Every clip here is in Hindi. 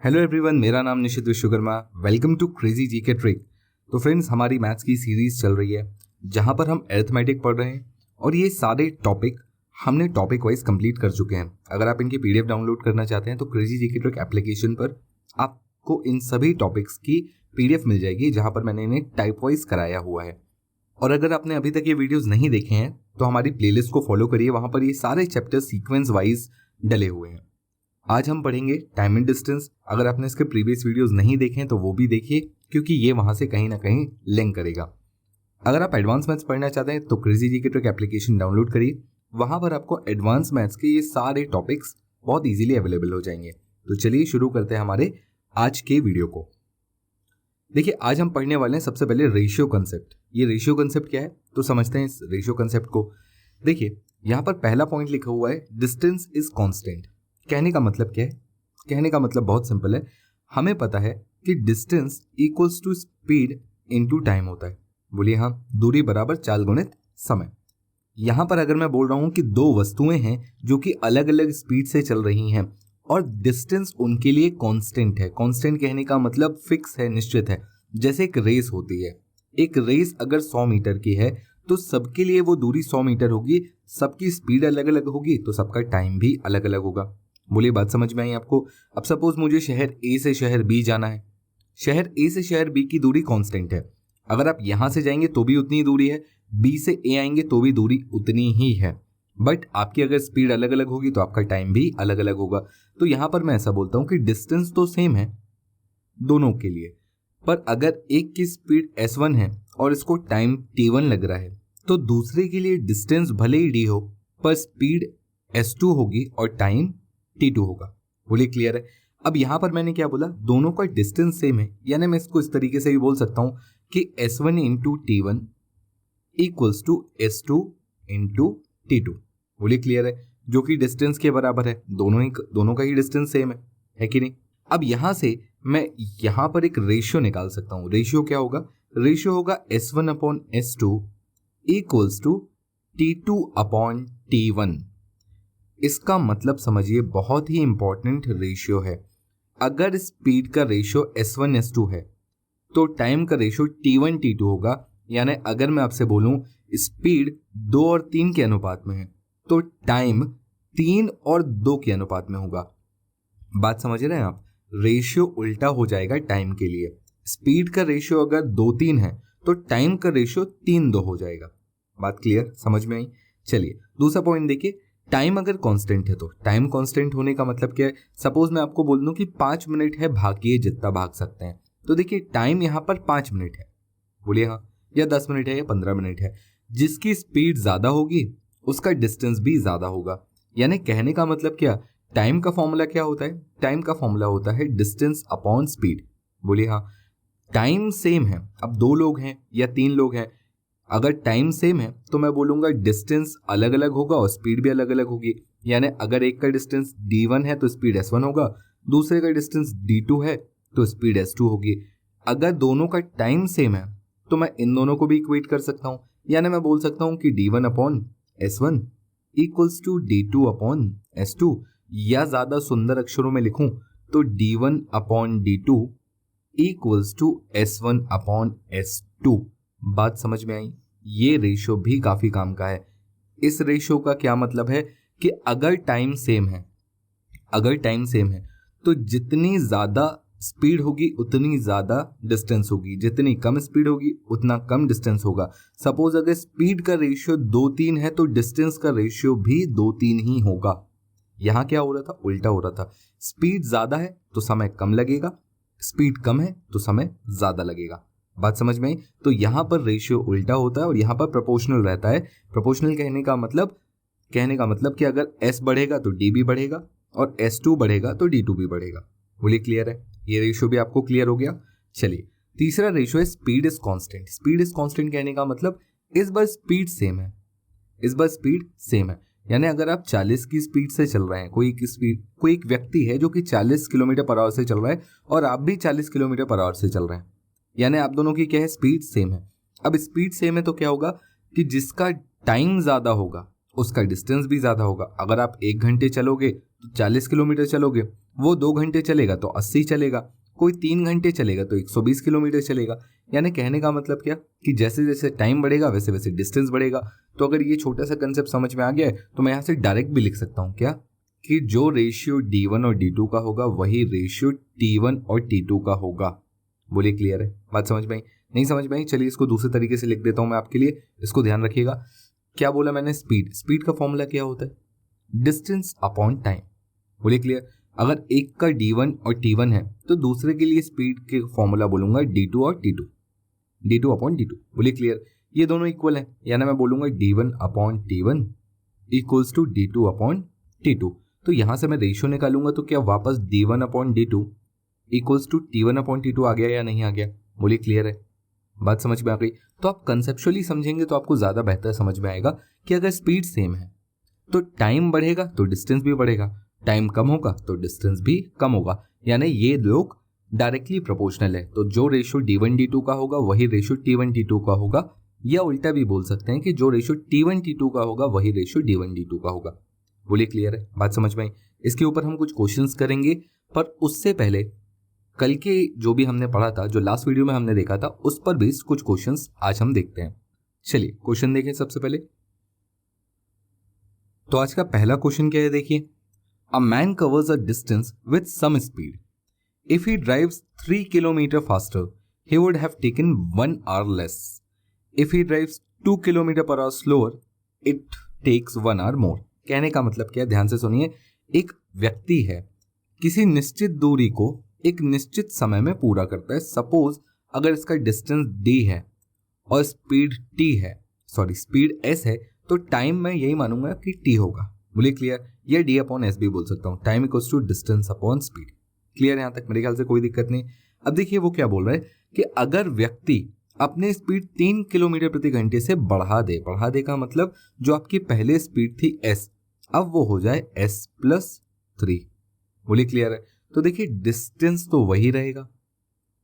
हेलो एवरीवन, मेरा नाम Nishit Vishwakarma. Welcome to crazy GK trick. तो फ्रेंड्स, हमारी मैथ्स की सीरीज चल रही है जहां पर हम अरिथमेटिक पढ़ रहे हैं और ये सारे टॉपिक हमने टॉपिक वाइज कंप्लीट कर चुके हैं। अगर आप इनकी पीडीएफ डाउनलोड करना चाहते हैं तो क्रेजी जीके ट्रिक एप्लीकेशन पर आपको इन सभी टॉपिक्स की पीडीएफ मिल जाएगी जहां पर मैंने इन्हें टाइप वाइज कराया हुआ है। और अगर आपने अभी तक ये वीडियोस नहीं देखे हैं तो हमारी प्लेलिस्ट को फॉलो करिए, वहां पर ये सारे चैप्टर सीक्वेंस वाइज डले हुए हैं। आज हम पढ़ेंगे टाइम एंड डिस्टेंस। अगर आपने इसके प्रीवियस वीडियोस नहीं देखे हैं तो वो भी देखिए, क्योंकि ये वहां से कहीं ना कहीं लिंक करेगा। अगर आप एडवांस मैथ्स पढ़ना चाहते हैं तो crazy GK trick application download करिए, वहां पर आपको एडवांस मैथ्स के ये सारे टॉपिक्स बहुत इजीली अवेलेबल हो जाएंगे। तो चलिए शुरू करते हैं हमारे आज के वीडियो को। देखिए, आज हम पढ़ने वाले हैं सबसे पहले रेशियो कंसेप्ट। ये रेशियो कंसेप्ट क्या है तो समझते हैं इस रेशियो कंसेप्ट को। देखिए, यहाँ पर पहला पॉइंट लिखा हुआ है डिस्टेंस इज कांस्टेंट। कहने का मतलब क्या है? कहने का मतलब बहुत सिंपल है। हमें पता है कि distance equals to speed into time होता है। बोलिए हाँ, दूरी बराबर चाल गुणित समय। यहां पर अगर मैं बोल रहा हूं कि दो वस्तुएं हैं जो कि अलग अलग स्पीड से चल रही हैं और डिस्टेंस उनके लिए कांस्टेंट है। कांस्टेंट कहने का मतलब फिक्स है, निश्चित है। जैसे एक रेस होती है, एक रेस अगर 100 मीटर की है तो सबके लिए वो दूरी 100 मीटर होगी, सबकी स्पीड अलग अलग होगी तो सबका टाइम भी अलग अलग होगा। बोलिए, बात समझ में आई आपको? अब सपोज मुझे शहर ए से शहर बी जाना है। शहर ए से शहर बी की दूरी कांस्टेंट है। अगर आप यहां से जाएंगे तो भी उतनी दूरी है, बी से ए आएंगे तो भी दूरी उतनी ही है। बट आपकी अगर स्पीड अलग अलग होगी तो आपका टाइम भी अलग अलग होगा। तो यहां पर मैं ऐसा बोलता हूं कि डिस्टेंस तो सेम है दोनों के लिए, पर अगर एक की स्पीड s1 है और इसको टाइम t1 लग रहा है तो दूसरे के लिए डिस्टेंस भले ही d हो पर स्पीड s2 होगी और टाइम t2 होगा। बोलिए, क्लियर है? अब यहां पर मैंने क्या बोला, दोनों का डिस्टेंस सेम है, यानी मैं इसको इस तरीके से भी बोल सकता हूं कि s1 into t1 equals to s2 into t2। बोलिए, क्लियर है? जो कि डिस्टेंस के बराबर है, दोनों का ही डिस्टेंस सेम है कि नहीं? अब यहां से मैं यहां पर एक रेशियो निकाल सकता हूं। रेशियो क्या होगा? रेशियो होगा s1 upon s2 equals to t2 upon t1। इसका मतलब समझिए, बहुत ही इंपॉर्टेंट रेशियो है। अगर स्पीड का रेशियो s1 s2 है तो टाइम का रेशियो t1 t2 होगा। यानी अगर मैं आपसे बोलूं स्पीड 2 और 3 के अनुपात में है तो टाइम 3 और 2 के अनुपात में होगा। बात समझ रहे हैं आप? रेशियो उल्टा हो जाएगा टाइम के लिए। स्पीड का रेशियो अगर 2-3 है तो टाइम का रेशियो 3-2 हो जाएगा। बात क्लियर, समझ में आई? चलिए दूसरा पॉइंट देखिए। टाइम अगर कांस्टेंट है तो टाइम कांस्टेंट होने का मतलब क्या है? सपोज मैं आपको बोल दूं कि 5 मिनट है, भागिए जितना भाग सकते हैं। तो देखिए, टाइम यहां पर 5 मिनट है। बोलिए हाँ, या 10 मिनट है या 15 मिनट है। जिसकी स्पीड ज्यादा होगी उसका डिस्टेंस भी ज्यादा होगा। यानी कहने का मतलब क्या, टाइम का फॉर्मूला क्या होता है? टाइम का फॉर्मूला होता है डिस्टेंस अपॉन स्पीड। बोलिए हाँ, टाइम सेम है। अब 2 लोग हैं या 3 लोग हैं, अगर टाइम सेम है तो मैं बोलूंगा डिस्टेंस अलग अलग होगा और स्पीड भी अलग अलग होगी। यानी अगर एक का डिस्टेंस d1 है तो स्पीड s1 होगा, दूसरे का डिस्टेंस d2 है तो स्पीड s2 होगी। अगर दोनों का टाइम सेम है तो मैं इन दोनों को भी इक्वेट कर सकता हूं। यानी मैं बोल सकता हूं कि d1 upon s1 equals to d2 upon s2, या ज्यादा सुंदर अक्षरों में लिखूं तो d1 upon d2 equals to s1 upon s2। बात समझ में आई? ये रेशियो भी काफी काम का है। इस रेशियो का क्या मतलब है कि अगर टाइम सेम है तो जितनी ज्यादा स्पीड होगी उतनी ज्यादा डिस्टेंस होगी, जितनी कम स्पीड होगी उतना कम डिस्टेंस होगा। सपोज अगर स्पीड का रेशियो 2-3 है तो डिस्टेंस का रेशियो भी 2-3 ही होगा। यहां क्या हो रहा था? उल्टा हो रहा था। स्पीड ज्यादा है तो समय कम लगेगा, स्पीड कम है तो समय ज्यादा लगेगा। बात समझ में आई? तो यहां पर रेशियो उल्टा होता है और यहां पर प्रोपोर्शनल रहता है। प्रोपोर्शनल कहने का मतलब कि अगर s बढ़ेगा तो d भी बढ़ेगा और s2 बढ़ेगा तो d2 भी बढ़ेगा। बोलिए, क्लियर है? ये रेशियो भी आपको क्लियर हो गया। चलिए तीसरा रेशियो है speed is constant. Speed is constant कहने का मतलब इस बार स्पीड सेम है। यानी अगर आप 40 की स्पीड से चल रहे हैं, कोई एक व्यक्ति है जो कि 40 किलोमीटर पर आवर से चल रहा है और आप भी 40 किलोमीटर पर आवर से चल रहे हैं, यानी आप दोनों की क्या है? स्पीड सेम है। अब स्पीड सेम है तो क्या होगा कि जिसका टाइम ज्यादा होगा उसका डिस्टेंस भी ज्यादा होगा। अगर आप 1 घंटे चलोगे तो 40 किलोमीटर चलोगे, वो 2 घंटे चलेगा तो 80 चलेगा, कोई 3 घंटे चलेगा तो 120 किलोमीटर चलेगा। यानी कहने का मतलब क्या कि जैसे जैसे टाइम बढ़ेगा वैसे वैसे डिस्टेंस बढ़ेगा। तो अगर ये छोटा सा कंसेप्ट समझ में आ गया है तो मैं यहाँ से डायरेक्ट भी लिख सकता हूँ क्या, कि जो रेशियो D1 और D2 का होगा वही रेशियो T1 और T2 का होगा। बोलिए क्लियर है, बात समझ में आई? नहीं समझ में आई? चलिए इसको दूसरे तरीके से लिख देता हूँ मैं आपके लिए, इसको ध्यान रखिएगा। क्या बोला मैंने? स्पीड। स्पीड का फॉर्मूला क्या होता है? Distance upon time. बोलिए क्लियर। अगर एक का D1 और T1 है तो दूसरे के लिए स्पीड के फॉर्मूला बोलूंगा D2 और T2, D2 अपॉन D2। बोलिए क्लियर। ये दोनों इक्वल है, यानी मैं बोलूंगा D1 upon T1 equals to D2 upon T2। तो यहां से मैं रेशियो निकालूंगा तो क्या वापस D1 upon D2 equals to T1 upon T2 आ गया या नहीं आ गया? बोलिए क्लियर है, बात समझ में आ गई? तो आप कंसेप्चुअली समझेंगे तो आपको ज्यादा बेहतर समझ में आएगा कि अगर स्पीड सेम है तो टाइम बढ़ेगा तो डिस्टेंस भी बढ़ेगा, टाइम कम होगा तो डिस्टेंस भी कम होगा। यानी ये लोग डायरेक्टली प्रोपोर्शनल है। तो जो रेशियो D1 D2 का होगा वही रेशियो T1 T2 का होगा, या उल्टा भी बोल सकते हैं कि जो रेशियो T1 T2 का होगा वही रेशियो D1 D2 का होगा। बोलिए क्लियर है, बात समझ में आई? इसके ऊपर हम कुछ क्वेश्चंस करेंगे, पर उससे पहले कल के जो भी हमने पढ़ा था, जो लास्ट वीडियो में हमने देखा था, उस पर भी कुछ क्वेश्चंस आज हम देखते हैं। चलिए क्वेश्चन देखें सबसे पहले। तो आज का पहला क्वेश्चन क्या है, देखिए। A man covers a distance with some speed. If he drives 3 kilometre faster he would have taken 1 hour less. If he drives 2 kilometre per hour slower it takes 1 hour more. कहने का मतलब क्या है, ध्यान से सुनिए। एक व्यक्ति है, किसी निश्चित दूरी को एक निश्चित समय में पूरा करता है। सपोज अगर इसका डिस्टेंस d है और स्पीड t है, सॉरी स्पीड s है, तो टाइम मैं यही मानूंगा कि t होगा। बोलिए क्लियर। या d अपॉन s भी बोल सकता हूँ। Time equals to distance upon speed. Clear है यहाँ तक? मेरे ख्याल से कोई दिक्कत नहीं। अब देखिए वो क्या बोल रहा है कि अगर व्यक्ति अपने स्पीड 3 किलोमीटर प्रति घंटे से बढ़ा दे का मतलब जो आपकी पहले स्पीड थी s, अब वो हो जाए s+3। बोलिए क्लियर है? तो देखिए डिस्टेंस तो वही रहेगा,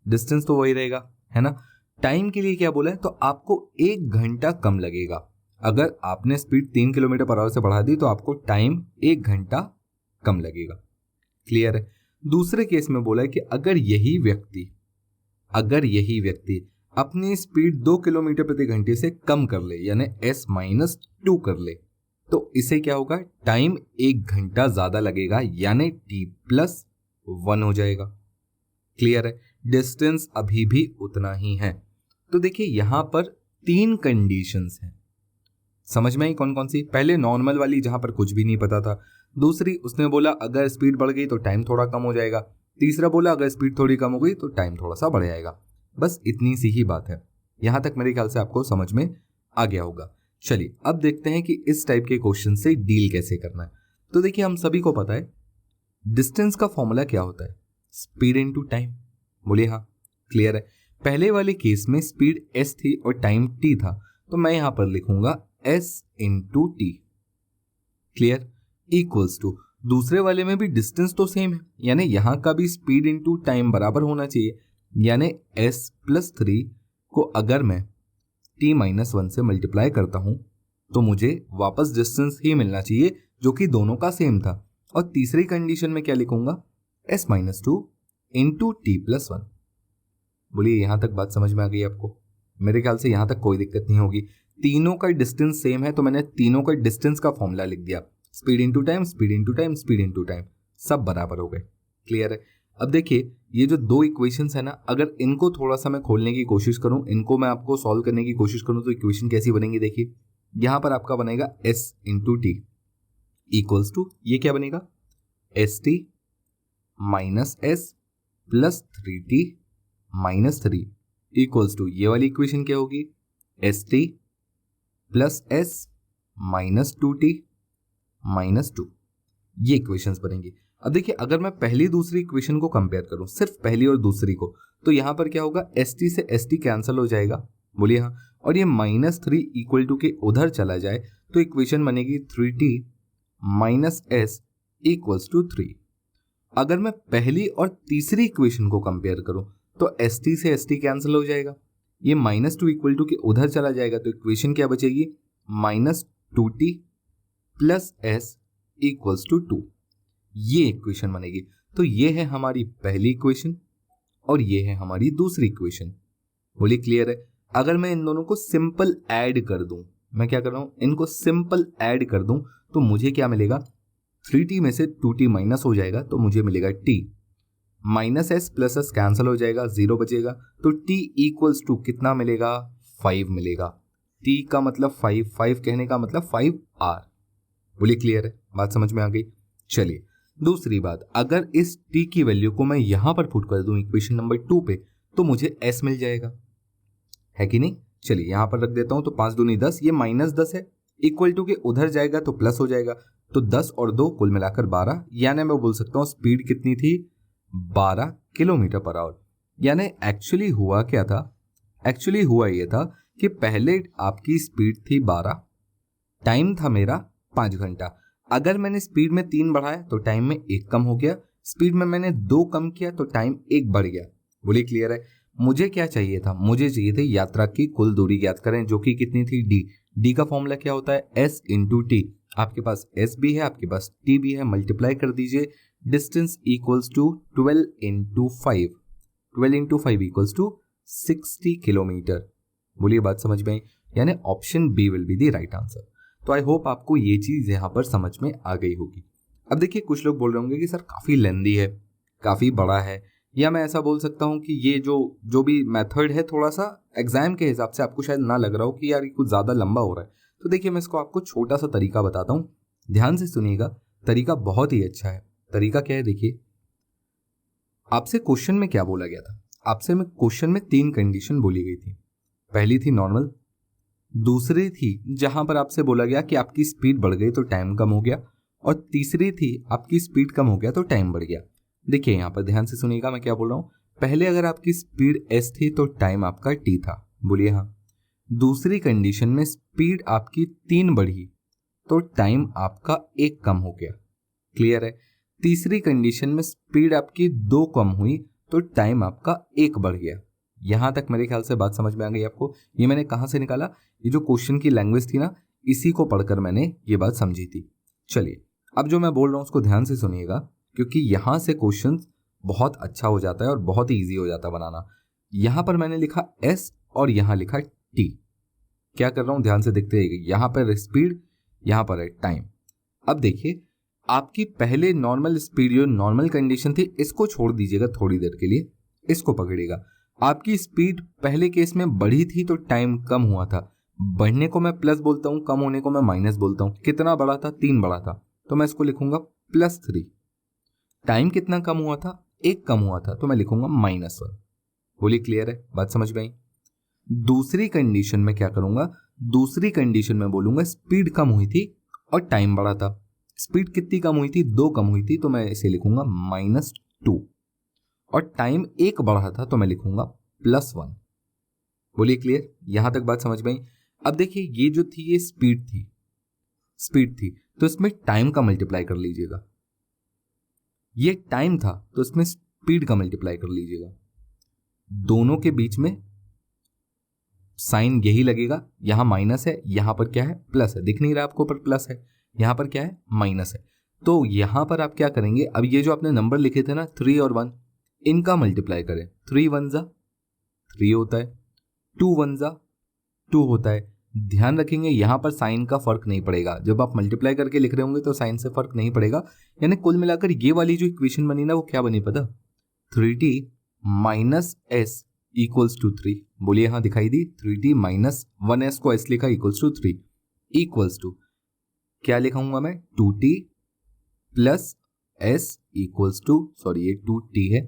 डिस्टेंस तो वही रहेगा, है ना। टाइम के लिए क्या बोला है, तो आपको 1 घंटा कम लगेगा। अगर आपने स्पीड 3 किलोमीटर पर आवर से बढ़ा दी तो आपको टाइम 1 घंटा कम लगेगा। क्लियर है? दूसरे केस में बोला है कि अगर यही व्यक्ति अपनी स्पीड 2 किलोमीटर प्रति घंटे से कम कर ले, यानी s-2 कर ले, तो इसे क्या होगा, टाइम 1 घंटा ज्यादा लगेगा, यानी t+1 हो जाएगा। क्लियर है? डिस्टेंस अभी भी उतना ही है। तो देखिए यहां पर 3 कंडीशंस हैं, समझ में आई कौन कौन सी? पहले नॉर्मल वाली जहां पर कुछ भी नहीं पता था। दूसरी उसने बोला अगर स्पीड बढ़ गई तो टाइम थोड़ा कम हो जाएगा। तीसरा बोला अगर स्पीड थोड़ी कम हो गई तो टाइम थोड़ा सा बढ़ जाएगा। बस इतनी सी ही बात है। यहां तक मेरे ख्याल से आपको समझ में आ गया होगा। चलिए अब देखते हैं कि इस टाइप के क्वेश्चन से डील कैसे करना है। तो देखिए हम सभी को पता है डिस्टेंस का फॉर्मूला क्या होता है, स्पीड इनटू टाइम। बोलिए हाँ, क्लियर है? पहले वाले केस में स्पीड s थी और टाइम t था, तो मैं यहां पर लिखूंगा s into T. Clear? Equals to दूसरे वाले में भी डिस्टेंस तो सेम है, यानी यहां का भी स्पीड इंटू टाइम बराबर होना चाहिए, यानी s+3 को अगर मैं t-1 से मल्टीप्लाई करता हूं तो मुझे वापस डिस्टेंस ही मिलना चाहिए जो कि दोनों का सेम था। और तीसरी कंडीशन में क्या लिखूंगा, s-2 इंटू t+1। बोलिए यहां तक बात समझ में आ गई आपको? मेरे ख्याल से यहां तक कोई दिक्कत नहीं होगी। तीनों का डिस्टेंस सेम है तो मैंने तीनों का डिस्टेंस का फॉर्मूला लिख दिया, speed into time, speed into time, speed into time, सब बराबर हो गए। क्लियर है? अब देखिए ये जो 2 इक्वेशंस है ना, अगर इनको थोड़ा सा मैं खोलने की कोशिश करूं, इनको मैं आपको सॉल्व करने की कोशिश करूं तो इक्वेशन कैसी बनेगी, देखिए यहां पर आपका बनेगा s into T equals to, ये क्या बनेगा, st minus s plus 3t minus 3 equals to, ये वाली इक्वेशन क्या होगी, st plus s minus 2t minus 2। ये इक्वेशंस बनेंगी। अब देखिए अगर मैं पहली दूसरी इक्वेशन को कंपेयर करूं, सिर्फ पहली और दूसरी को, तो यहां पर क्या होगा, st से st कैंसिल हो जाएगा। बोलिए हाँ। और ये -3 इक्वल टू के उधर चला जाए तो इक्वेशन बनेगी 3t minus s equals to 3। अगर मैं पहली और तीसरी इक्वेशन को कंपेयर करूं तो st से st कैंसिल हो जाएगा, ये -2 इक्वल टू के उधर चला जाएगा तो इक्वेशन क्या बचेगी, -2t plus s equals to 2। ये इक्वेशन बनेगी। तो ये है हमारी पहली इक्वेशन और ये है हमारी दूसरी इक्वेशन। बोलिए क्लियर है। अगर मैं इन दोनों को सिंपल ऐड कर दूं, मैं क्या कर रहा हूं, इनको सिंपल ऐड कर दूं तो मुझे क्या मिलेगा, 3t में से 2t माइनस हो जाएगा तो मुझे मिलेगा t, minus S plus S cancel हो जाएगा, 0 बचेगा, तो t इक्वल्स टू कितना मिलेगा, 5 मिलेगा। t का मतलब 5, 5 कहने का मतलब 5r। बोलिए क्लियर है, बात समझ में आ गई। चलिए दूसरी बात, अगर इस t की वैल्यू को मैं यहां पर पुट कर दूं इक्वेशन नंबर 2 पे तो मुझे s मिल जाएगा, है कि नहीं। चलिए यहां पर रख देता हूं, तो 5 दूनी 10, ये माइनस 10 है, इक्वल टू के उधर जाएगा तो प्लस हो जाएगा, तो 10 और 2 कुल मिलाकर 12, यानी मैं बोल सकता हूं स्पीड कितनी थी, 12 किलोमीटर पर आवर। यानी एक्चुअली हुआ क्या था, एक्चुअली हुआ ये था कि पहले आपकी स्पीड थी 12, टाइम था मेरा 5 घंटा। अगर मैंने स्पीड में 3 बढ़ाया तो टाइम में 1 कम हो गया, स्पीड में मैंने 2 कम किया तो टाइम 1 बढ़ गया। बोलिए क्लियर है। मुझे क्या चाहिए था, मुझे चाहिए थे यात्रा की कुल दूरी ज्ञात करें, जो कि कितनी थी, डी का फॉर्मूला क्या होता है, एस इंटू टी। आपके पास एस भी है, आपके पास टी भी है, मल्टीप्लाई कर दीजिए, distance equals to 12 into 5, 12 into 5 equals to 60 kilometre. बोलिए बात समझ में आई, यानी option B will be the right answer. तो आई होप आपको ये चीज यहाँ पर समझ में आ गई होगी। अब देखिए कुछ लोग बोल रहे होंगे कि सर काफी लेंदी है, काफी बड़ा है, या मैं ऐसा बोल सकता हूँ कि ये जो भी मेथड है थोड़ा सा एग्जाम के हिसाब से आपको शायद ना लग रहा हो कि यार ये कुछ ज़्यादा लंबा हो रहा है। तो देखिए मैं इसको आपको छोटा सा तरीका बताता हूँ, ध्यान से सुनिएगा, तरीका बहुत ही अच्छा है। तरीका क्या है, देखिए आपसे क्वेश्चन में क्या बोला गया था, आपसे में क्वेश्चन में 3 कंडीशन बोली गई थी। पहली थी नॉर्मल, दूसरी थी जहां पर आपसे बोला गया कि आपकी स्पीड बढ़ गई तो टाइम कम हो गया, और तीसरी थी आपकी स्पीड कम हो गया तो टाइम बढ़ गया। देखिए यहाँ पर ध्यान से सुनिएगा मैं क्या बोल रहा हूँ। पहले अगर आपकी स्पीड s थी तो टाइम आपका t था, बोलिए हाँ। दूसरी कंडीशन में स्पीड आपकी 3 बढ़ी तो टाइम आपका 1 कम हो गया, क्लियर है। तीसरी कंडीशन में स्पीड आपकी 2 कम हुई तो टाइम आपका 1 बढ़ गया। यहां तक मेरे ख्याल से बात समझ में आ गई आपको। ये मैंने कहां से निकाला, ये जो क्वेश्चन की लैंग्वेज थी ना, इसी को पढ़कर मैंने ये बात समझी थी। चलिए अब जो मैं बोल रहा हूं उसको ध्यान से सुनिएगा, क्योंकि यहां से क्वेश्चन बहुत अच्छा हो जाता है और बहुत ही ईजी हो जाता है बनाना। यहां पर मैंने लिखा s और यहां लिखा t। क्या कर रहा हूं ध्यान से देखते रहिए, यहां पर स्पीड, यहां पर है टाइम। अब देखिए आपकी पहले नॉर्मल स्पीड, जो नॉर्मल कंडीशन थी, इसको छोड़ दीजिएगा थोड़ी देर के लिए, इसको पकड़िएगा। आपकी स्पीड पहले केस में बढ़ी थी तो टाइम कम हुआ था, बढ़ने को मैं प्लस बोलता हूं, कम होने को मैं माइनस बोलता हूं। कितना बढ़ा था, 3 बढ़ा था, तो मैं इसको लिखूंगा +3। टाइम कितना कम हुआ था, 1 कम हुआ था, तो मैं लिखूंगा -1। बोलिए क्लियर है, बात समझ में आई। दूसरी कंडीशन में क्या करूंगा, दूसरी कंडीशन में बोलूंगा स्पीड कम हुई थी और टाइम बढ़ा था। स्पीड कितनी कम हुई थी, 2 कम हुई थी, तो मैं इसे लिखूंगा -2, और टाइम 1 बढ़ा था तो मैं लिखूंगा +1। बोलिए क्लियर, यहां तक बात समझ में आई। अब देखिए ये जो थी ये स्पीड थी, स्पीड थी, तो इसमें टाइम का मल्टीप्लाई कर लीजिएगा। ये टाइम था तो इसमें स्पीड का मल्टीप्लाई कर लीजिएगा। दोनों के बीच में साइन यही लगेगा, यहां माइनस है, यहां पर क्या है, प्लस है। दिख नहीं रहा आपको, पर प्लस है, यहां पर क्या है, माइनस है। तो यहां पर आप क्या करेंगे, अब ये जो आपने नंबर लिखे थे ना 3 और 1, इनका मल्टीप्लाई करें। 3 1 जा 3 होता है, 2 1 जा 2 होता है। ध्यान रखेंगे यहां पर साइन का फर्क नहीं पड़ेगा, जब आप मल्टीप्लाई करके लिख रहे होंगे तो साइन से फर्क नहीं पड़ेगा। यानी कुल मिलाकर ये वाली जो इक्वेशन बनी ना, वो क्या बनी पता, 3t minus S equals to 3। बोलिए हाँ, दिखाई दी, 3t माइनस 1s को s लिखा इक्वल्स टू 3, इक्वल्स टू क्या लिखाऊंगा मैं, 2t plus s equals to, sorry ये 2t है,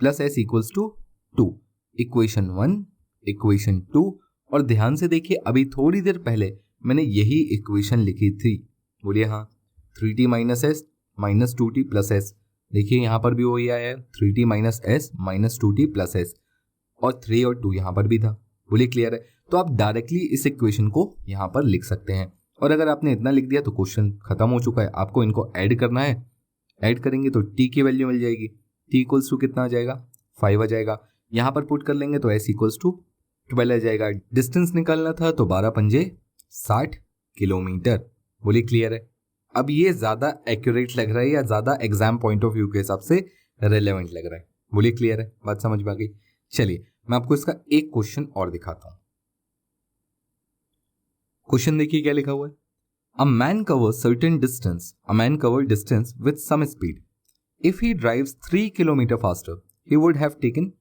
plus s equals to 2। Equation 1, equation 2, और ध्यान से देखिए अभी थोड़ी देर पहले मैंने यही इक्वेशन लिखी थी। बोलिए हाँ, 3t minus S minus 2t plus S. देखिए यहां पर भी वही आया है, 3t minus S minus 2t plus S, और 3 और 2 यहां पर भी था। बोलिए क्लियर है। तो आप डायरेक्टली इस इक्वेशन को यहां पर लिख सकते हैं, और अगर आपने इतना लिख दिया तो क्वेश्चन खत्म हो चुका है। आपको इनको ऐड करना है, ऐड करेंगे तो t की वैल्यू मिल जाएगी। t इक्वल्स टू कितना आ जाएगा, 5 आ जाएगा। यहां पर पुट कर लेंगे तो s इक्वल्स टू 12 आ जाएगा। डिस्टेंस निकालना था तो 12 पंजे 60 किलोमीटर। बोलिए क्लियर है। अब ये ज़्यादा एक्यूरेट लग रहा है या ज़्यादा एग्जाम पॉइंट ऑफ व्यू के हिसाब से रेलेवेंट लग रहा है? बोलिए क्लियर है, बात समझ में आ गई? चलिए मैं आपको इसका एक क्वेश्चन और दिखाता हूं। क्वेश्चन देखिए क्या लिखा हुआ है। A man cover distance with some speed. If he drives 3 kilometre faster he would have taken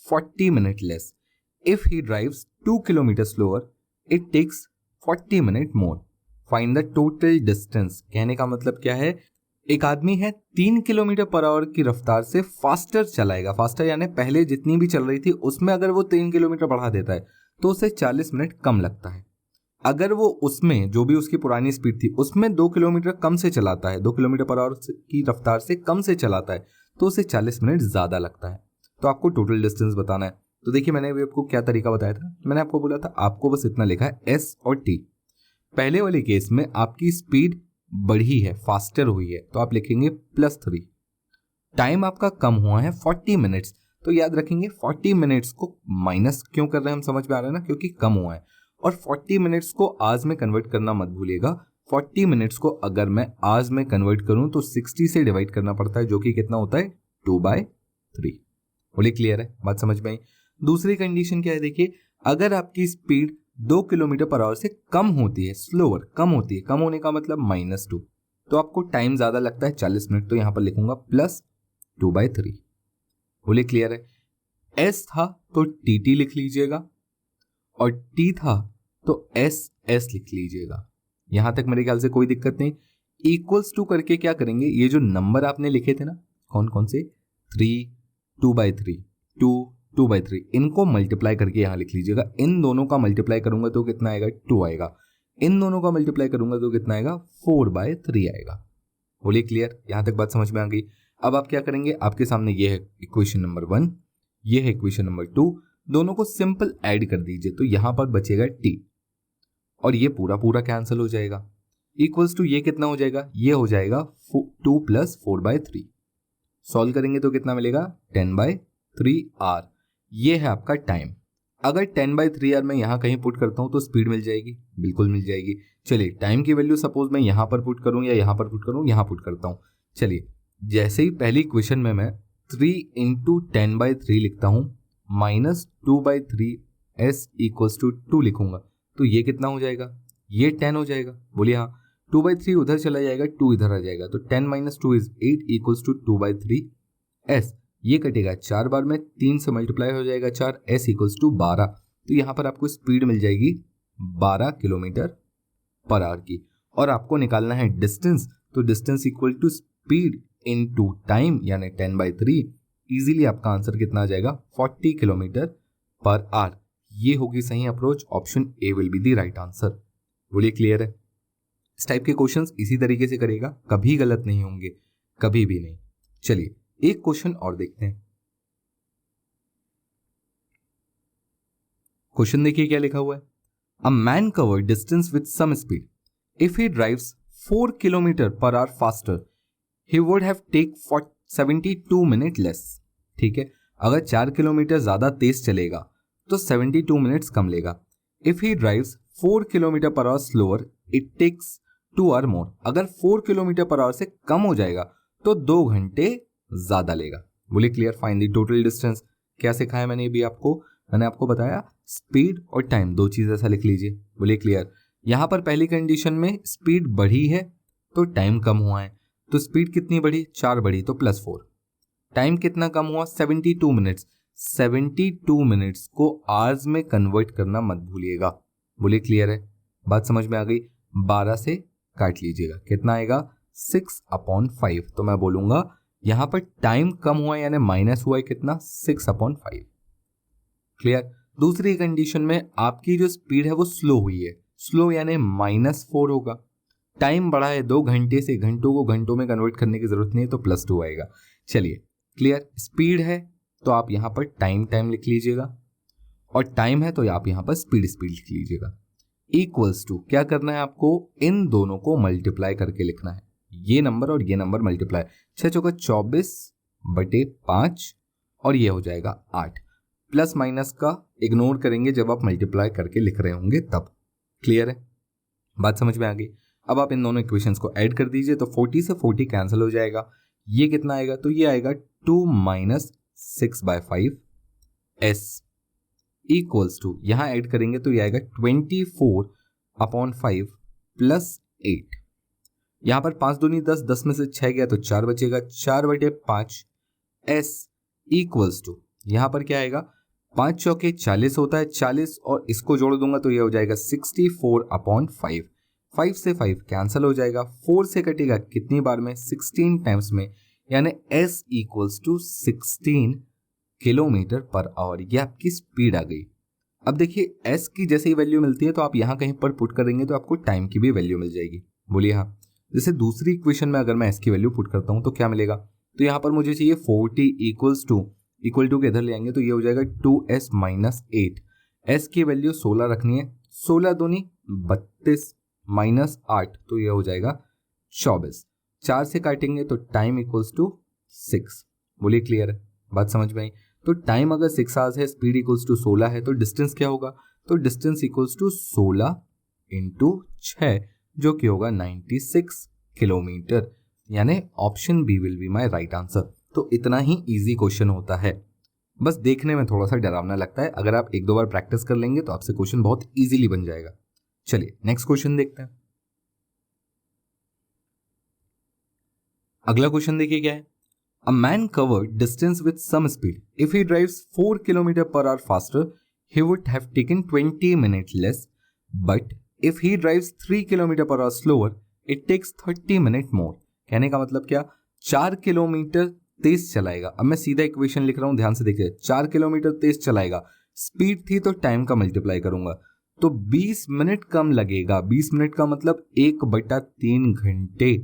40 minutes less. If he drives 2 kilometers slower, it takes 40 minutes more. Find the total distance. कहने का मतलब क्या है, एक आदमी है 3 किलोमीटर पर आवर की रफ्तार से फास्टर चलाएगा, फास्टर यानी पहले जितनी भी चल रही थी उसमें अगर वो 3 किलोमीटर बढ़ा देता है तो उसे 40 मिनट कम लगता है। अगर वो उसमें जो भी उसकी पुरानी स्पीड थी उसमें 2 किलोमीटर कम से चलाता है, 2 किलोमीटर पर आवर की रफ्तार से कम से चलाता है तो उसे 40 मिनट ज़्यादा लगता है। तो आपको टोटल डिस्टेंस बताना है। तो देखिए मैंने अभी आपको क्या तरीका बताया था, मैंने आपको बोला था आपको बस इतना लिखा है एस और टी। पहले वाले केस में आपकी स्पीड बढ़ी है, फास्टर हुई है, तो आप लिखेंगे +3। टाइम आपका कम हुआ है 40 मिनट्स, तो याद रखेंगे 40 मिनट्स को माइनस क्यों कर रहे हैं हम समझ में आ रहा है ना, क्योंकि कम हुआ है। और 40 मिनट्स को आवर्स में कन्वर्ट करना मत भूलिएगा। 40 मिनट्स को अगर मैं आवर्स में कन्वर्ट करूं तो 60 से डिवाइड करना पड़ता है, जो कि कितना होता है 2/3। बोलिए क्लियर है, बात समझ में आई? दूसरी कंडीशन क्या है देखिए, अगर आपकी स्पीड 2 किलोमीटर पर आवर से कम होती है, स्लोअर कम होती है, कम होने का मतलब -2, तो आपको टाइम ज्यादा लगता है 40 मिनट, तो यहां पर लिखूंगा +2/3। बोलिए क्लियर है? एस था तो टी लिख लीजिएगा और टी था तो एस लिख लीजिएगा। यहां तक मेरे ख्याल से कोई दिक्कत नहीं। इक्वल्स टू करके क्या करेंगे, ये जो नंबर आपने लिखे थे ना, कौन कौन से, 3, 2/3, 2, 2/3, इनको मल्टीप्लाई करके यहां लिख लीजिएगा। इन दोनों का मल्टीप्लाई करूंगा तो कितना आएगा, 2 आएगा। इन दोनों का मल्टीप्लाई करूंगा तो कितना आएगा, 4/3 आएगा। बोलिए क्लियर, यहां तक बात समझ में आ गई? अब आप क्या करेंगे, आपके सामने ये है इक्वेशन नंबर 1, ये है इक्वेशन नंबर 2, दोनों को सिंपल ऐड कर दीजिए तो यहां पर बचेगा टी और ये पूरा पूरा कैंसिल हो जाएगा। इक्वल्स टू ये कितना हो जाएगा, ये हो जाएगा 2 + 4/3। सॉल्व करेंगे तो कितना मिलेगा, 10/3 आर। ये है आपका टाइम। अगर 10/3 आर मैं यहां कहीं पुट करता हूं तो स्पीड मिल जाएगी, बिल्कुल मिल जाएगी। चलिए टाइम की वैल्यू सपोज मैं यहां पर पुट करूं या यहां पर पुट करूं, यहां पुट करता हूं। चलिए जैसे ही पहली क्वेश्चन में मैं 3 × 10/3 लिखता हूं -2/3 s = 2 लिखूंगा तो ये कितना हो जाएगा, ये 10 हो जाएगा। बोलिए हाँ, 2/3 उधर चला जाएगा, 2 इधर आ जाएगा, तो 10 - 2 = 8 = 2/3 s। ये कटेगा 4 बार में, 3 से मल्टीप्लाई हो जाएगा 4, s = 12। तो यहाँ पर आपको स्पीड मिल जाएगी 12 किलोमीटर पर आवर की। और आपको निकालना है डिस्टेंस, तो distance equal to speed into time यानी 10/3। इजीली आपका आंसर कितना आ जाएगा, 40 किलोमीटर पर आवर। ये होगी सही approach, option A will be the right answer. बोलिए क्लियर है? इस टाइप के क्वेश्चंस इसी तरीके से करेगा, कभी गलत नहीं होंगे, कभी भी नहीं। चलिए एक क्वेश्चन और देखते हैं। क्वेश्चन देखिए क्या लिखा हुआ है। A man cover distance with some speed. If he drives 4 kilometre per hour faster he would have take 72 minute less. ठीक है, अगर 4 किलोमीटर ज्यादा तेज चलेगा तो 72 मिनट्स कम लेगा। If he drives 4 kilometre per hour slower it takes 2 hour more. अगर 4 किलोमीटर पर आवर से कम हो जाएगा तो 2 घंटे ज्यादा लेगा। बोलिए clear, find the total distance. क्या सिखाया मैंने भी आपको, मैंने आपको बताया स्पीड और टाइम, दो चीज ऐसा लिख लीजिए। बोलिए क्लियर। यहां पर पहली कंडीशन में स्पीड बढ़ी है तो टाइम कम हुआ है, तो स्पीड कितनी बढ़ी, 4 बढ़ी तो +4। टाइम कितना कम हुआ, 72 मिनट्स। 72 मिनट्स को आवर्स में कन्वर्ट करना मत भूलिएगा। बोलिए क्लियर है, बात समझ में आ गई? 12 से काट लीजिएगा, कितना आएगा, 6/5। तो मैं बोलूंगा यहां पर टाइम कम हुआ यानी माइनस हुआ है कितना, 6/5। क्लियर। दूसरी कंडीशन में आपकी जो स्पीड है वो स्लो हुई है, स्लो यानी -4 होगा। टाइम बढ़ा है 2 घंटे से, घंटों को घंटों में कन्वर्ट करने की जरूरत नहीं है तो +2 आएगा। चलिए क्लियर। स्पीड है तो आप यहां पर टाइम लिख लीजिएगा और टाइम है तो आप यहां पर स्पीड लिख लीजिएगा। इक्वल्स टू क्या करना है आपको, इन दोनों को मल्टीप्लाई करके लिखना है, ये नंबर और ये नंबर मल्टीप्लाई। 6 × 24/5 और ये हो जाएगा 8। प्लस माइनस का इग्नोर करेंगे जब आप मल्टीप्लाई करके लिख रहे होंगे तब। क्लियर है, बात समझ में आ गई? अब आप इन दोनों इक्वेशंस को ऐड कर दीजिए तो 40 से 40 कैंसिल हो जाएगा। ये कितना आएगा, तो ये आएगा 2 माइनस 6/5 s इक्वल्स टू, यहां ऐड करेंगे तो ये आएगा 24/5 प्लस 8। यहां पर 5 दूनी 10, 10 में से 6 गया तो 4 बचेगा, 4/5 s इक्वल्स टू, यहां पर क्या आएगा, 5 चौके 40 होता है, 40 और इसको जोड़ दूंगा तो ये हो जाएगा 64/5। 5 से 5 कैंसिल हो जाएगा, 4 से कटेगा कितनी बार में, 16 टाइम्स में, यानी s equals to 16 kilometre per hour. ये आपकी स्पीड आ गई। अब देखिए s की जैसे ही वैल्यू मिलती है तो आप यहाँ कहीं पर पुट करेंगे तो आपको टाइम की भी वैल्यू मिल जाएगी। बोलिए हाँ। जैसे दूसरी इक्वेशन में अगर मैं s की वैल्यू पुट करता हूँ तो क्या मिलेगा, तो यहाँ पर मुझे चाहिए 40 इक्वल टू के इधर ले आएंगे तो ये हो जाएगा 2s माइनस 8। s की वैल्यू 16 रखनी है, 16 दूनी 32 माइनस 8 तो ये हो जाएगा 24। 4 से काटेंगे तो टाइम इक्वल्स टू 6। बोलिए क्लियर है, बात समझ में आई। तो टाइम अगर 6 आवर्स है, स्पीड इक्वल्स टू 16 है, तो डिस्टेंस क्या होगा, तो डिस्टेंस इक्वल्स टू 16 इंटू 6 जो कि होगा 96 किलोमीटर, यानी option B will be my right answer. तो इतना ही इजी क्वेश्चन होता है, बस देखने में थोड़ा सा डरावना लगता है। अगर आप एक दो बार प्रैक्टिस कर लेंगे तो आपसे क्वेश्चन बहुत इजीली बन जाएगा। चलिए नेक्स्ट क्वेश्चन देखते हैं। अगला क्वेश्चन देखिए क्या है। A man covered distance with some speed. If he drives 4 km/h faster, he would have taken 20 minutes less. But if he drives 3 km/h slower, it takes 30 minutes more. कहने का मतलब क्या, 4 किलोमीटर तेज चलाएगा। अब मैं सीधा इक्वेशन लिख रहा हूं, ध्यान से देखिए। 4 किलोमीटर तेज चलाएगा, स्पीड थी तो टाइम का मल्टीप्लाई करूंगा तो 20 मिनट कम लगेगा। 20 मिनट का मतलब 1/3 घंटे।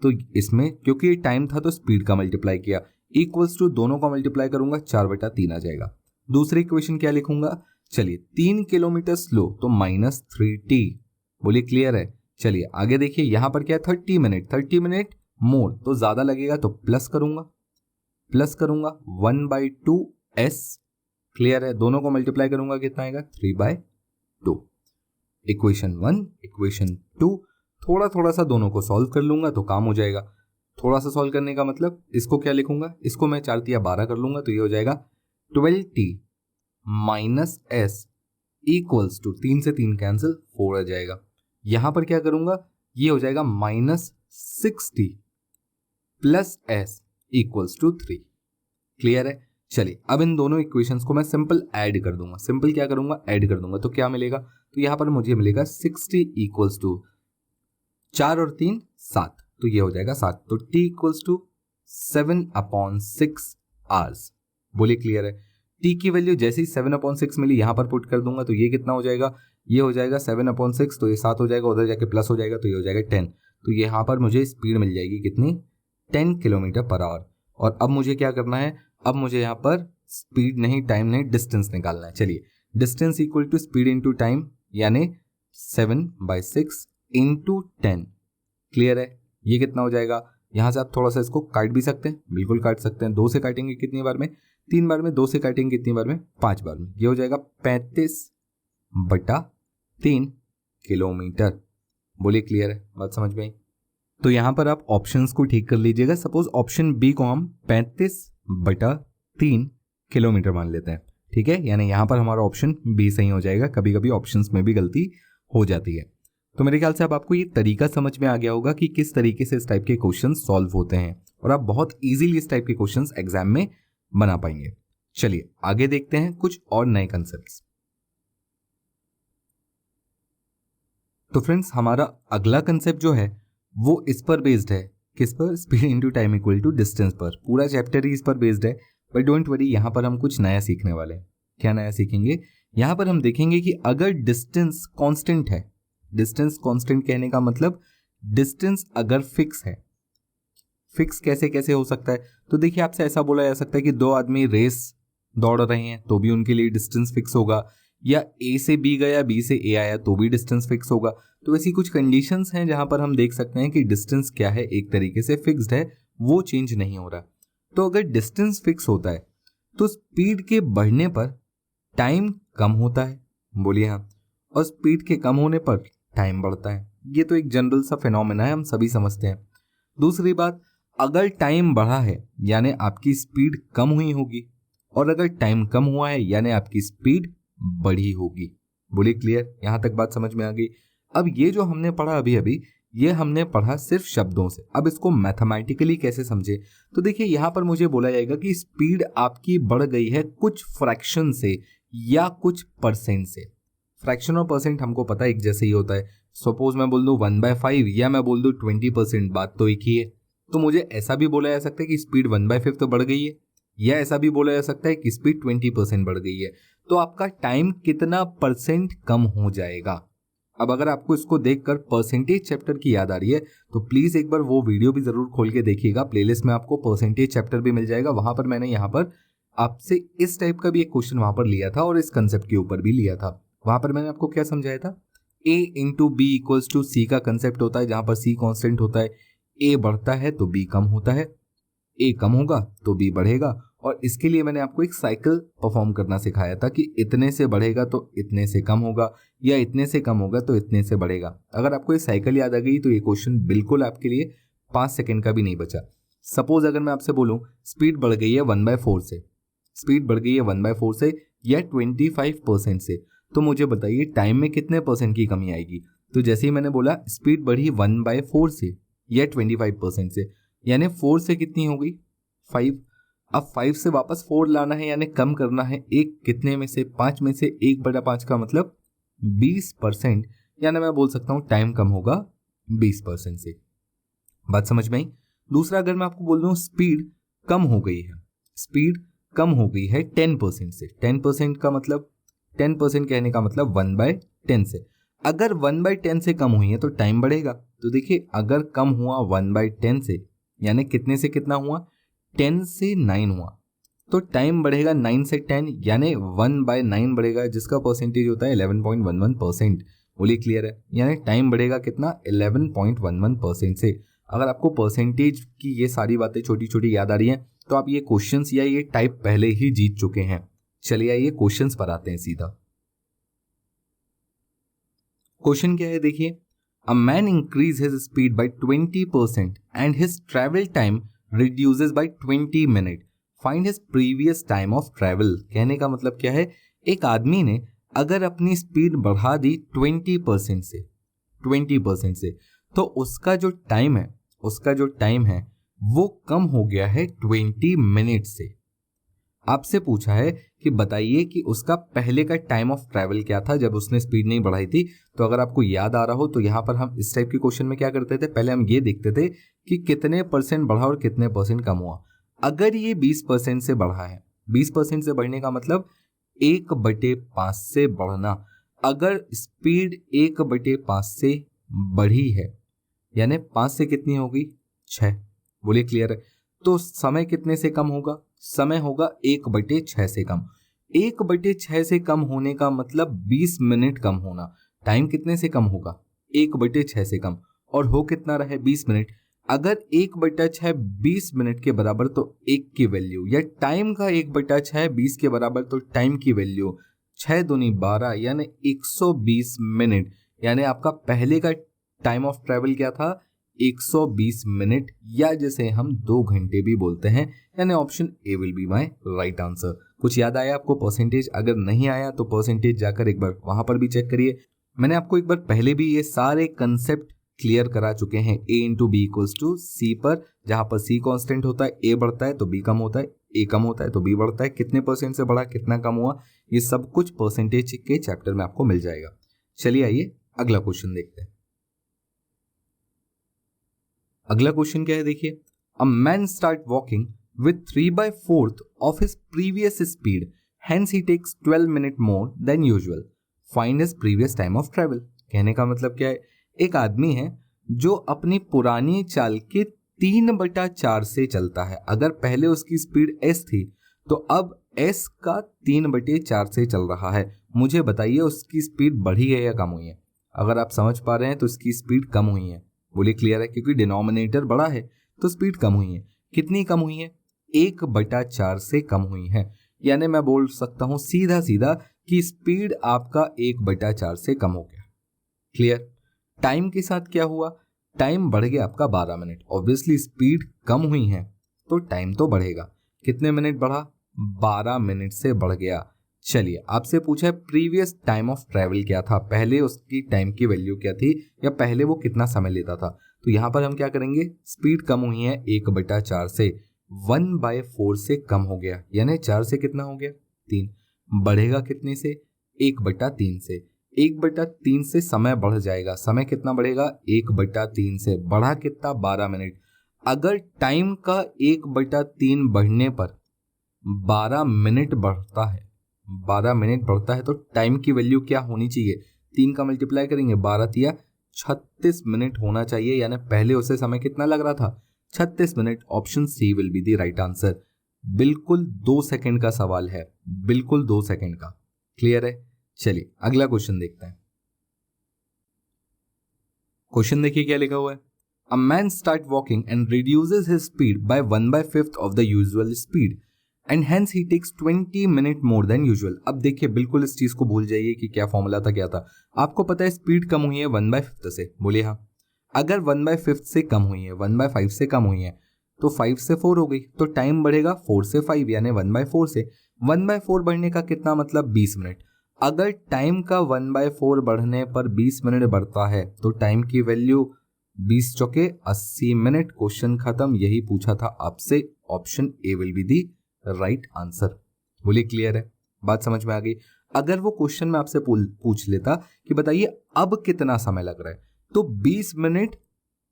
तो इसमें क्योंकि टाइम था तो स्पीड का मल्टीप्लाई किया, इक्वल्स टू दोनों का मल्टीप्लाई करूंगा 4/3 आ जाएगा। दूसरी इक्वेशन क्या लिखूंगा, चलिए 3 किलोमीटर स्लो तो -3t। बोलिए क्लियर है। चलिए आगे देखिए, यहां पर क्या है 30 मिनट मोर तो ज्यादा लगेगा तो प्लस करूंगा 1/2s। क्लियर है, दोनों को मल्टीप्लाई करूंगा कितना आएगा 3/2। इक्वेशन 1 इक्वेशन 2 थोड़ा सा दोनों को सॉल्व कर लूंगा तो काम हो जाएगा। थोड़ा सा सॉल्व करने का मतलब इसको क्या लिखूंगा, इसको मैं 4 या 12 कर लूंगा तो ये हो जाएगा 12t minus s equals to 3 से 3 कैंसिल 4 आ जाएगा। यहां पर क्या करूंगा, ये हो जाएगा -60 plus s equals to 3। Clear है। चलिए अब इन दोनों इक्वेशंस को मैं सिंपल ऐड कर दूंगा। सिंपल क्या करूंगा, ऐड कर दूंगा तो क्या मिलेगा, तो यहां पर मुझे मिलेगा 60 इक्वल्स टू 4 और 3 7 तो ये हो जाएगा 7। तो t इक्वल्स टू 7/6 आवर्स। बोलिए क्लियर है। t की वैल्यू जैसे ही 7/6 मिली यहां पर पुट कर दूंगा तो ये कितना हो जाएगा, ये हो जाएगा 7/6 तो ये 7 हो जाएगा, उधर जाके प्लस हो जाएगा तो ये हो जाएगा 10। तो यहां पर मुझे स्पीड मिल जाएगी कितनी, 10 km/h। और अब मुझे क्या करना है, अब मुझे यहाँ पर स्पीड नहीं टाइम नहीं डिस्टेंस निकालना है। चलिए distance equal to speed into time, यानी 7/6 इंटू 10। क्लियर है। ये कितना हो जाएगा, यहाँ से आप थोड़ा सा इसको काट भी सकते हैं, बिल्कुल काट सकते हैं। 2 से काटेंगे कितनी बार में, 3 बार में। 2 से काटेंगे कितनी बार में, 5 बार में। ये हो जाएगा 35/3 किलोमीटर। बोलिए क्लियर है, बात समझ में आई। तो यहाँ पर आप ऑप्शंस को ठीक कर लीजिएगा। सपोज ऑप्शन बी को हम 35/3 किलोमीटर मान लेते हैं, ठीक है। यानी यहाँ पर हमारा ऑप्शन बी सही हो जाएगा। कभी कभी ऑप्शंस में भी गलती हो जाती है। तो मेरे ख्याल से अब आपको ये तरीका समझ में आ गया होगा कि किस तरीके से इस टाइप के क्वेश्चन सॉल्व होते हैं और आप बहुत इजीली इस टाइप के क्वेश्चन एग्जाम में बना पाएंगे। चलिए आगे देखते हैं कुछ और नए कंसेप्ट्स। तो फ्रेंड्स हमारा अगला कंसेप्ट जो है वो इस पर बेस्ड है, किस पर, speed into time equal to distance पर। पूरा चैप्टर ही इस पर बेस्ड है, बट डोंट वरी, यहाँ पर हम कुछ नया सीखने वाले हैं। क्या नया सीखेंगे, यहाँ पर हम देखेंगे कि अगर डिस्टेंस कांस्टेंट है, डिस्टेंस कांस्टेंट कहने का मतलब डिस्टेंस अगर फिक्स है, फिक्स कैसे कैसे हो सकता है, तो देखिए आपसे ऐसा बोला जा सकता है कि 2 आदमी रेस दौड़ रहे हैं तो भी उनके लिए डिस्टेंस फिक्स होगा, या ए से बी गया, बी से ए आया तो भी डिस्टेंस फिक्स होगा। तो ऐसी कुछ कंडीशंस हैं जहां पर हम देख सकते हैं कि डिस्टेंस क्या है, एक तरीके से फिक्स्ड है, वो चेंज नहीं हो रहा। तो अगर डिस्टेंस फिक्स होता है तो स्पीड के बढ़ने पर टाइम कम होता है, बोलिए हाँ, और स्पीड के कम होने पर टाइम बढ़ता है। ये तो एक जनरल सा फिनोमेना है, हम सभी समझते हैं। दूसरी बात, अगर टाइम बढ़ा है यानी आपकी स्पीड कम हुई होगी, और अगर टाइम कम हुआ है यानी आपकी स्पीड बढ़ी होगी। बोलिए क्लियर, यहां तक बात समझ में आ गई। अब ये जो हमने पढ़ा अभी अभी, ये हमने पढ़ा सिर्फ शब्दों से। अब इसको मैथमेटिकली कैसे समझे, तो देखिए यहां पर मुझे बोला जाएगा कि स्पीड आपकी बढ़ गई है कुछ फ्रैक्शन से या कुछ परसेंट से। फ्रैक्शन और परसेंट हमको पता है एक जैसे ही होता है। सपोज मैं बोल दूं 1/5 या मैं बोल दूं 20%, बात तो एक ही है। तो मुझे ऐसा भी बोला जा सकता है कि स्पीड 1/5 तो बढ़ गई है, या ऐसा भी बोला जा सकता है कि स्पीड 20% बढ़ गई है। तो आपका टाइम कितना परसेंट कम हो जाएगा। अब अगर आपको इसको देखकर परसेंटेज चैप्टर की याद आ रही है तो प्लीज एक बार वो वीडियो भी जरूर खोल के देखिएगा। प्लेलिस्ट में आपको परसेंटेज चैप्टर भी मिल जाएगा। वहां पर मैंने यहाँ पर आपसे इस टाइप का भी एक क्वेश्चन वहां पर लिया था और इस कंसेप्ट के ऊपर भी लिया था। वहां पर मैंने आपको क्या समझाया था, A into B equals to C का कंसेप्ट होता है, जहां पर सी कांस्टेंट होता है। A बढ़ता है तो B कम होता है, A कम होगा तो B बढ़ेगा। और इसके लिए मैंने आपको एक साइकिल परफॉर्म करना सिखाया था कि इतने से बढ़ेगा तो इतने से कम होगा, या इतने से कम होगा तो इतने से बढ़ेगा। अगर आपको ये साइकिल याद आ गई तो ये क्वेश्चन बिल्कुल आपके लिए 5 सेकंड का भी नहीं बचा। सपोज अगर मैं आपसे बोलूं स्पीड बढ़ गई है 1/4 से, स्पीड बढ़ गई है 1/4 से या 25% से, तो मुझे बताइए टाइम में कितने परसेंट की कमी आएगी। तो जैसे ही मैंने बोला स्पीड बढ़ी 1/4 से या 25% से, यानी 4 से कितनी हो गई 5। अब 5 से वापस 4 लाना है यानी कम करना है एक कितने में से, 5 में से 1/5 का मतलब 20%, यानी मैं बोल सकता हूं टाइम कम होगा 20% से। बात समझ में आई। दूसरा अगर मैं आपको बोल दूं स्पीड कम हो गई है, स्पीड कम हो गई है 10% से। 10% का मतलब 10% कहने का मतलब 1/10 से। अगर 1/10 से कम हुई है तो टाइम बढ़ेगा। तो देखिए अगर कम हुआ 1/10 से यानी कितने से कितना हुआ, 10 से 9 हुआ, तो टाइम बढ़ेगा 9 से 10 यानी 1/9 बढ़ेगा, जिसका परसेंटेज होता है 11.11%। बोलिए क्लियर है, यानी टाइम बढ़ेगा कितना 11.11% से। अगर आपको परसेंटेज की ये सारी बातें छोटी छोटी याद आ रही हैं तो आप ये क्वेश्चंस या ये टाइप पहले ही जीत चुके हैं। चलिए आइए क्वेश्चंस पर आते हैं सीधा। क्वेश्चन क्या है देखिए, a man increase his speed by 20% and his travel time reduces by 20 minute, find his previous time of travel. कहने का मतलब क्या है, एक आदमी ने अगर अपनी स्पीड बढ़ा दी 20% से, 20% से, तो उसका जो टाइम है वो कम हो गया है 20 मिनट से। आपसे पूछा है कि बताइए कि उसका पहले का टाइम ऑफ ट्रैवल क्या था जब उसने स्पीड नहीं बढ़ाई थी। तो अगर आपको याद आ रहा हो तो यहाँ पर हम इस टाइप के क्वेश्चन में क्या करते थे, पहले हम ये देखते थे कि कितने परसेंट बढ़ा और कितने परसेंट कम हुआ। अगर ये 20% से बढ़ा है, 20% से बढ़ने का मतलब 1/5 से बढ़ना। अगर स्पीड 1/5 से बढ़ी है यानी 5 से कितनी होगी 6। बोलिए क्लियर है। तो समय कितने से कम होगा, समय होगा 1/6 से कम। 1/6 से कम होने का मतलब 20 मिनट कम होना। टाइम कितने से कम होगा 1/6 से कम, और हो कितना रहे 20 मिनट। अगर 1/6 20 मिनट के बराबर तो 1 की वैल्यू, या टाइम का 1/6 20 के बराबर तो टाइम की वैल्यू 6 दूनी 12 यानी 120 मिनट। यानी आपका पहले का टाइम ऑफ ट्रैवल क्या था 120 मिनट, या जैसे हम 2 घंटे भी बोलते हैं, यानी option A will be my right answer. कुछ याद आया आपको परसेंटेज? अगर नहीं आया तो परसेंटेज जाकर एक बार वहां पर भी चेक करिए। मैंने आपको एक बार पहले भी ये सारे कंसेप्ट क्लियर करा चुके हैं। ए इंटू बी इक्वल्स टू सी पर, जहां पर सी कांस्टेंट होता है, ए बढ़ता है तो बी कम होता है, ए कम होता है तो बी बढ़ता है, कितने परसेंट से बढ़ा कितना कम हुआ, ये सब कुछ परसेंटेज के चैप्टर में आपको मिल जाएगा। चलिए आइए अगला क्वेश्चन देखते हैं। अगला क्वेश्चन क्या है देखिए, a man start walking with 3/4 of his previous speed, hence he takes 12 minute more than usual, find his previous time of travel. कहने का मतलब क्या है, एक आदमी है जो अपनी पुरानी चाल के 3/4 से चलता है। अगर पहले उसकी स्पीड s थी तो अब s का 3/4 से चल रहा है। मुझे बताइए उसकी स्पीड बढ़ी है या कम हुई है। अगर आप समझ पा रहे हैं तो उसकी स्पीड कम हुई है। बोलिए क्लियर है, क्योंकि डिनोमिनेटर बड़ा है तो स्पीड कम हुई है। कितनी कम हुई है 1/4 से कम हुई है। यानी मैं बोल सकता हूं सीधा सीधा कि स्पीड आपका 1/4 से कम हो गया। क्लियर। टाइम के साथ क्या हुआ, टाइम बढ़ गया आपका 12 मिनट। ऑब्वियसली स्पीड कम हुई है तो टाइम तो बढ़ेगा। कितने मिनट बढ़ा, 12 मिनट से बढ़ गया। चलिए आपसे पूछा है प्रीवियस टाइम ऑफ ट्रैवल क्या था, पहले उसकी टाइम की वैल्यू क्या थी या पहले वो कितना समय लेता था। तो यहाँ पर हम क्या करेंगे, स्पीड कम हुई है 1/4 से, 1/4 से कम हो गया, यानी 4 से कितना हो गया 3, बढ़ेगा कितने से 1/3 से। 1/3 से समय बढ़ जाएगा, समय कितना बढ़ेगा 1/3 से, बढ़ा कितना 12 मिनट। अगर टाइम का 1/3 बढ़ने पर 12 मिनट बढ़ता है, 12 मिनट बढ़ता है तो टाइम की वैल्यू क्या होनी चाहिए, 3 का मल्टीप्लाई करेंगे 12 × 36 मिनट होना चाहिए, यानी पहले उसे समय कितना लग रहा था 36 minute. Option C will be the right answer. बिल्कुल 2 सेकंड का सवाल है, बिल्कुल 2 सेकंड का। क्लियर है। चलिए अगला क्वेश्चन देखते हैं। क्वेश्चन देखिए क्या लिखा हुआ है, a man start walking and reduces his speed by 1/5 of the usual speed and hence he takes 20 minute more than usual. अब देखिए बिल्कुल इस चीज को भूल जाइए कि क्या फॉर्मूला था, क्या था। आपको पता है स्पीड कम हुई है 1/5 से, बोलिए हाँ। अगर 1/5 से कम हुई है, 1/5 से कम हुई है तो 5 से 4 हो गई, तो टाइम बढ़ेगा 4 से 5 यानी 1/4 से। 1/4 बढ़ने का कितना मतलब 20 मिनट। अगर टाइम का 1/4 बढ़ने पर 20 मिनट बढ़ता है तो टाइम की वैल्यू 20 चौके 80 मिनट। क्वेश्चन खत्म, यही पूछा था आपसे। Option A will be the right answer. बोलिए क्लियर है, बात समझ में आ गई। अगर वो क्वेश्चन में आपसे पूछ लेता कि बताइए अब कितना समय लग रहा है, तो 20 मिनट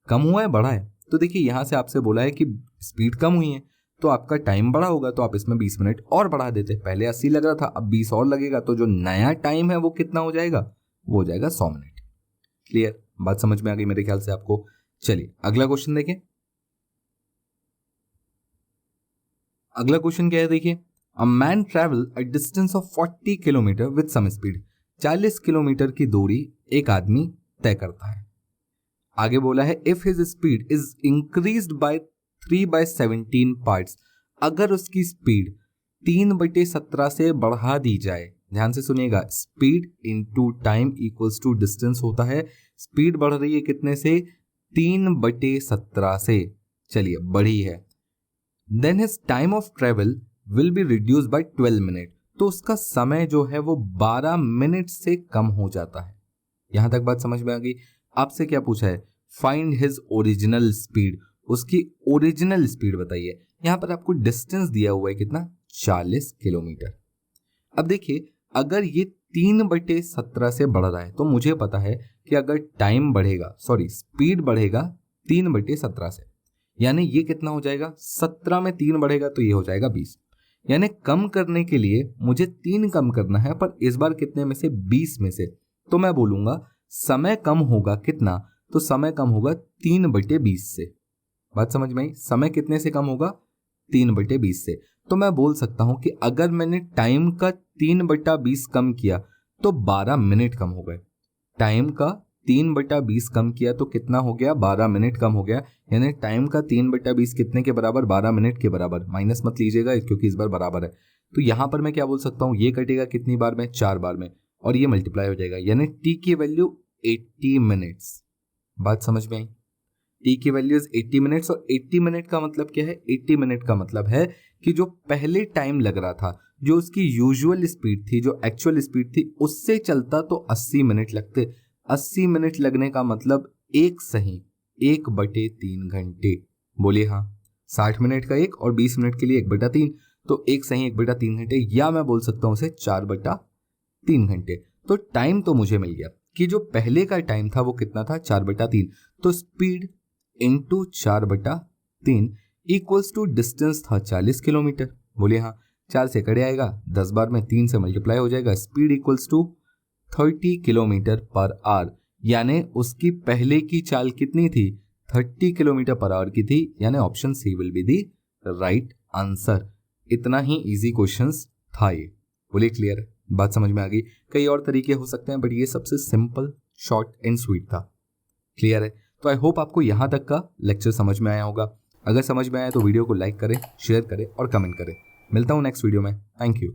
कम हुआ है बढ़ा है, तो देखिए यहां से आपसे बोला है कि स्पीड कम हुई है तो आपका टाइम बढ़ा होगा, तो आप इसमें 20 मिनट और बढ़ा देते। पहले 80 लग रहा था, अब 20 और लगेगा, तो जो नया टाइम है वो कितना हो जाएगा, वो हो जाएगा 100 मिनट। क्लियर, बात समझ में आ गई मेरे ख्याल से आपको। चलिए अगला क्वेश्चन देखें। अगला क्वेश्चन क्या है देखिए, a man travel a distance of 40 kilometre with some speed. 40 kilometre की दूरी एक आदमी तय करता है। आगे बोला है if his speed is increased by 3/17 parts. अगर उसकी स्पीड 3/17 से बढ़ा दी जाए, ध्यान से सुनिएगा, speed into time equals to distance होता है। स्पीड बढ़ रही है कितने से, 3/17 से, चलिए बढ़ी है। Then his time of travel will be reduce by 12 minute. तो उसका समय जो है वो 12 मिनट से कम हो जाता है। यहां तक बात समझ में आ गई। आपसे क्या पूछा है, फाइंड हिज ओरिजिनल स्पीड, उसकी ओरिजिनल स्पीड बताइए। यहां पर आपको डिस्टेंस दिया हुआ है कितना, 40 किलोमीटर। अब देखिए अगर ये 3/17 से बढ़ रहा है तो मुझे पता है कि अगर टाइम बढ़ेगा, सॉरी स्पीड बढ़ेगा 3/17 से, यानी ये कितना हो जाएगा, 17 में 3 बढ़ेगा तो ये हो जाएगा 20। यानी कम करने के लिए मुझे 3 कम करना है, पर इस बार कितने में से, 20 में से। तो मैं बोलूंगा समय कम होगा कितना, तो समय कम होगा 3/20 से। बात समझ में आई, समय कितने से कम होगा, 3/20 से। तो मैं बोल सकता हूं कि अगर मैंने टाइम का 3/20 कम किया तो 12 मिनट कम हो गए। टाइम का 3/20 कम किया तो कितना हो गया, 12 मिनट कम हो गया। यानी टाइम का 3/20 कितने के बराबर, 12 मिनट के बराबर। माइनस मत लीजिएगा क्योंकि इस बार बराबर है। तो यहां पर मैं क्या बोल सकता हूं, ये कटेगा कितनी बार में, 4 बार में, और ये मल्टीप्लाई हो जाएगा, यानी टी की वैल्यू 80 मिनट्स। बात समझ में आई, टी की वैल्यू 80 मिनट्स। और 80 मिनट का मतलब क्या है, 80 मिनट का मतलब है कि जो पहले टाइम लग रहा था, जो उसकी यूजुअल स्पीड थी, जो एक्चुअल स्पीड थी, उससे चलता तो 80 मिनट लगते। 80 मिनट लगने का मतलब एक सही 1/3 घंटे। बोलिए हाँ, 60 मिनट का एक और 20 मिनट के लिए 1/3, तो एक सही 1/3 घंटे, या मैं बोल सकता हूं उसे 4/3 घंटे। तो टाइम तो मुझे मिल गया कि जो पहले का टाइम था वो कितना था, 4/3। तो speed into 4/3 equals to distance था 40 किलोमीटर। बोलिए हाँ, 4 से कड़े आएगा, 10 बार में 3 से मल्टीप्लाई हो जाएगा। Speed equals to 30 kilometre per hour, यानी उसकी पहले की चाल कितनी थी, 30 किलोमीटर पर आवर की थी। यानी option C will be the right answer. इतना ही इजी क्वेश्चंस था ये। बोलिए क्लियर है, बात समझ में आ गई। कई और तरीके हो सकते हैं बट ये सबसे सिंपल, शॉर्ट एंड स्वीट था। क्लियर है, तो आई होप आपको यहां तक का लेक्चर समझ में आया होगा। अगर समझ में आया तो वीडियो को लाइक करें, शेयर करें और कमेंट करें। मिलता हूं नेक्स्ट वीडियो में। Thank you.